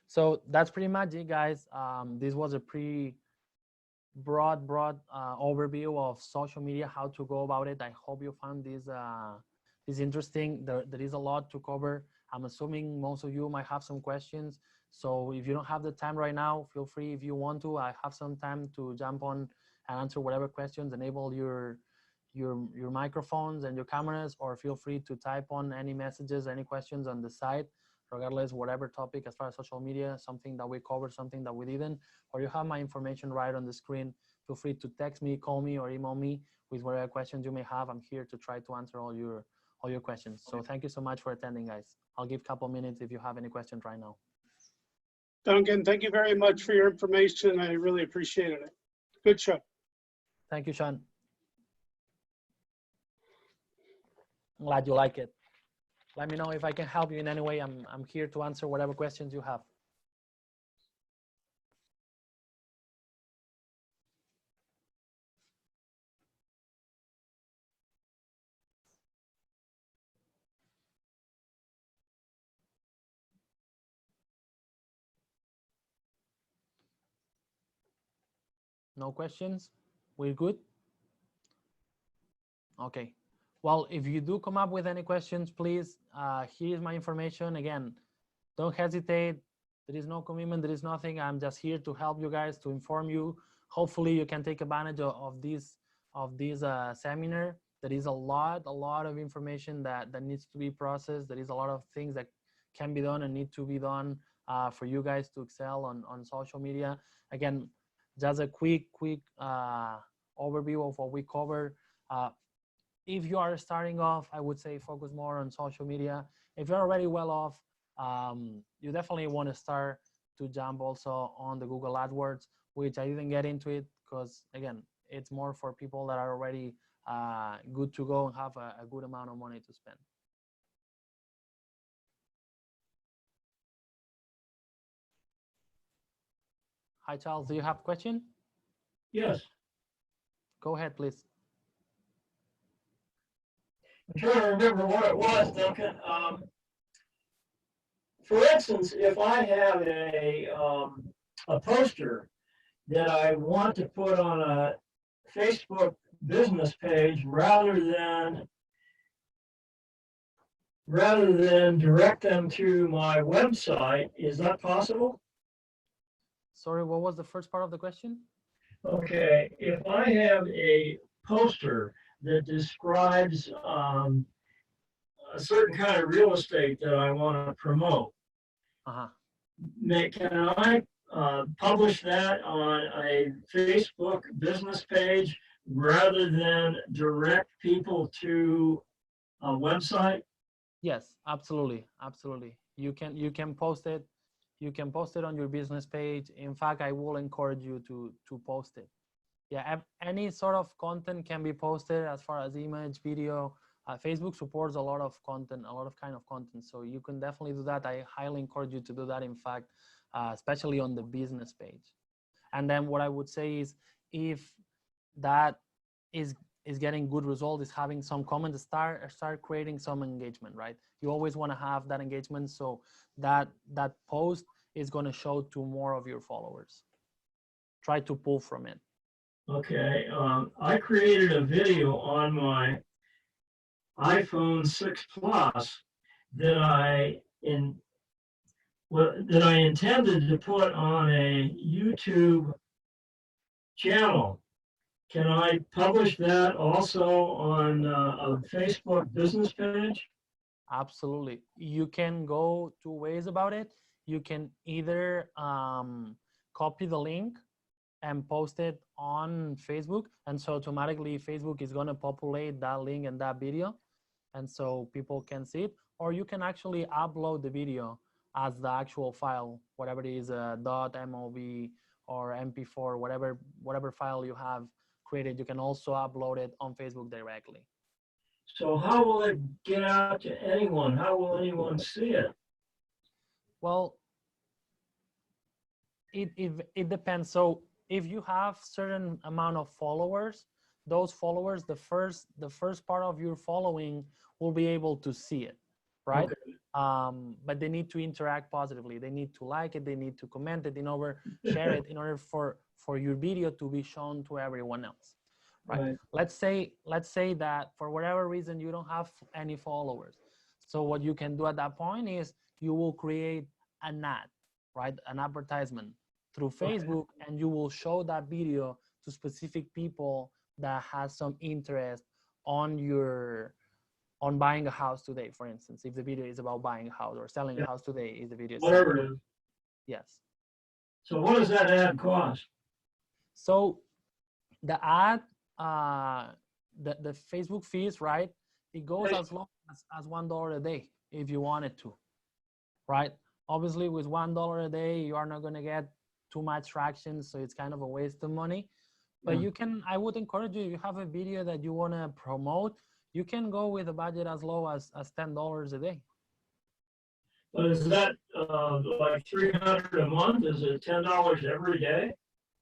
So that's pretty much it, guys. This was a pretty broad overview of social media, how to go about it. I hope you found this interesting. There is a lot to cover. I'm assuming most of you might have some questions. So if you don't have the time right now, feel free. If you want to, I have some time to jump on and answer whatever questions, enable your microphones and your cameras, or feel free to type on any messages, any questions on the side, regardless, whatever topic as far as social media, something that we covered, something that we didn't, or you have my information right on the screen. Feel free to text me, call me, or email me with whatever questions you may have. I'm here to try to answer all your questions. So thank you so much for attending, guys. I'll give a couple minutes if you have any questions right now. Duncan, thank you very much for your information. I really appreciated it. Good show. Thank you, Sean. I'm glad you like it. Let me know if I can help you in any way. I'm here to answer whatever questions you have. No questions? We're good? Okay. Well, if you do come up with any questions, please, here's my information. Again, don't hesitate. There is no commitment. There is nothing. I'm just here to help you guys, to inform you. Hopefully, you can take advantage of this seminar. There is a lot of information that needs to be processed. There is a lot of things that can be done and need to be done for you guys to excel on social media. Again, just a quick overview of what we covered. If you are starting off, I would say focus more on social media. If you're already well off, you definitely want to start to jump also on the Google AdWords, which I didn't get into it because, again, it's more for people that are already good to go and have a good amount of money to spend. Hi, Charles, do you have a question? Yes. Go ahead, please. I'm trying to remember what it was, Duncan. For instance, if I have a poster that I want to put on a Facebook business page rather than direct them to my website, is that possible? Sorry, what was the first part of the question? Okay, if I have a poster that describes a certain kind of real estate that I want to promote, can I publish that on a Facebook business page rather than direct people to a website? Yes, absolutely, absolutely. You can post it. You can post it on your business page. In fact, I will encourage you to post it. Yeah, any sort of content can be posted as far as image, video. Facebook supports a lot of content, a lot of kind of content. So you can definitely do that. I highly encourage you to do that, in fact, especially on the business page. And then what I would say is, if that is getting good results, is having some comments, start creating some engagement, right? You always want to have that engagement, so that post is going to show to more of your followers. Try to pull from it. Okay, I created a video on my iPhone 6 Plus that I intended to put on a YouTube channel. Can I publish that also on a Facebook business page? Absolutely. You can go two ways about it. You can either copy the link and post it on Facebook, and so automatically Facebook is going to populate that link and that video, and so people can see it. Or you can actually upload the video as the actual file, whatever it is, .mov or MP4, whatever file you have created. You can also upload it on Facebook directly. So how will it get out to anyone? How will anyone see it? Well, it depends. So if you have certain amount of followers, those followers, the first part of your following will be able to see it, right? Okay. But they need to interact positively. They need to like it. They need to comment it, share it, in order for your video to be shown to everyone else, right? Let's say that for whatever reason you don't have any followers. So what you can do at that point is you will create an ad, right? An advertisement through Facebook, and you will show that video to specific people that has some interest on buying a house today, for instance. If the video is about buying a house or selling a house today, is the video. Whatever it is. Yes. So what does that ad cost? So the ad, the Facebook fees, right? It goes as low as $1 a day if you wanted to, right? Obviously, with $1 a day, you are not going to get too much traction, so it's kind of a waste of money. But you can, I would encourage you, if you have a video that you want to promote, you can go with a budget as low as $10 a day. But is that like $300 a month? Is it $10 every day,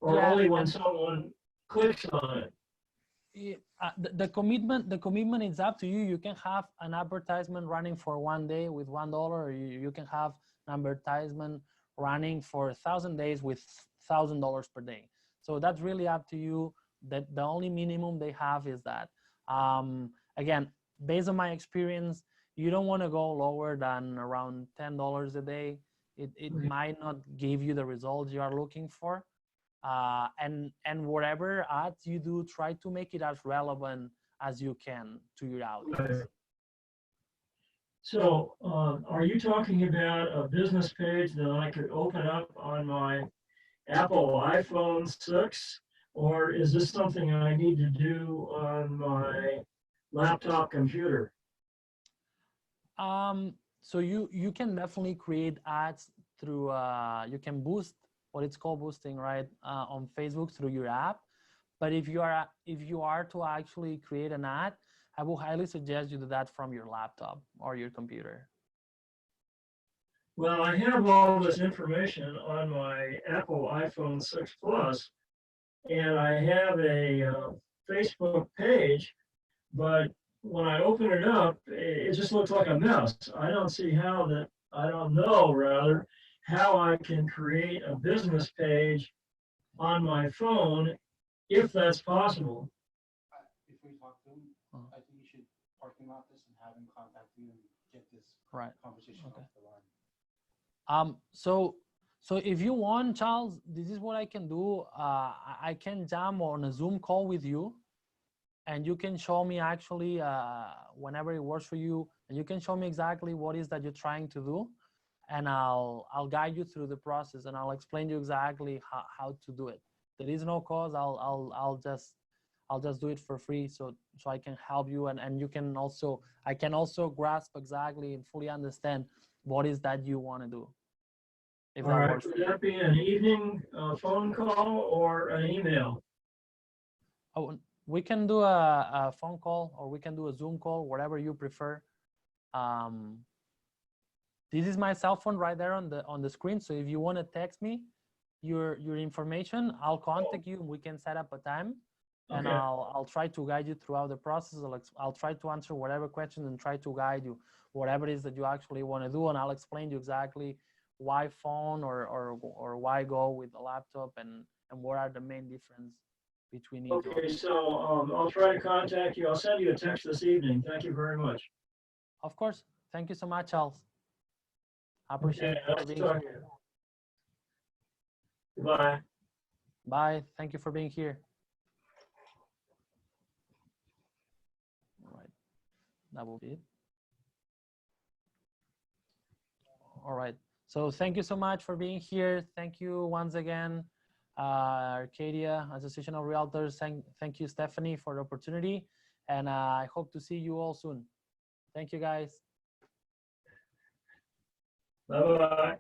or Yeah, only when someone clicks on it? The commitment is up to you. You can have an advertisement running for 1 day with $1, or you can have an advertisement running for 1,000 days with $1,000 per day. So that's really up to you. That the only minimum they have is that. Again, based on my experience, you don't want to go lower than around $10 a day. It might not give you the results you are looking for. And whatever ads you do, try to make it as relevant as you can to your audience. Right. So are you talking about a business page that I could open up on my Apple iPhone 6, or is this something I need to do on my laptop computer? So you can definitely create ads through, you can boost what it's called boosting, right, on Facebook through your app. But if you are to actually create an ad, I will highly suggest you do that from your laptop or your computer. Well, I have all this information on my Apple iPhone 6 Plus, and I have a Facebook page, but when I open it up, it just looks like a mess. I don't see how that, I don't know rather, how I can create a business page on my phone, if that's possible. If we talk to him, I think you should park him out this and have him contact you and get this conversation off the line. So if you want, Charles, this is what I can do. I can jump on a Zoom call with you, and you can show me actually whenever it works for you, and you can show me exactly what is that you're trying to do, and I'll guide you through the process, and I'll explain you exactly how to do it. There is no cost. I'll just do it for free, so I can help you, and you can also, I can also grasp exactly and fully understand what is that you want to do. If All that right, works for would you. that be an evening phone call or an email? Oh, we can do a phone call, or we can do a Zoom call, whatever you prefer. This is my cell phone right there on the screen. So if you want to text me your information, I'll contact you and we can set up a time. And Okay. I'll try to guide you throughout the process. I'll try to answer whatever questions and try to guide you whatever it is that you actually want to do, and I'll explain to you exactly why phone or why go with a laptop, and what are the main difference between each of Okay, them. so I'll try to contact you. I'll send you a text this evening. Thank you very much. Of course. Thank you so much, Charles. I appreciate Okay, you being talking here. to you. Goodbye. Bye. Thank you for being here. All right. That will be it. All right. So thank you so much for being here. Thank you once again, Arcadia Association of Realtors. Thank you, Stephanie, for the opportunity. And I hope to see you all soon. Thank you, guys. Bye-bye.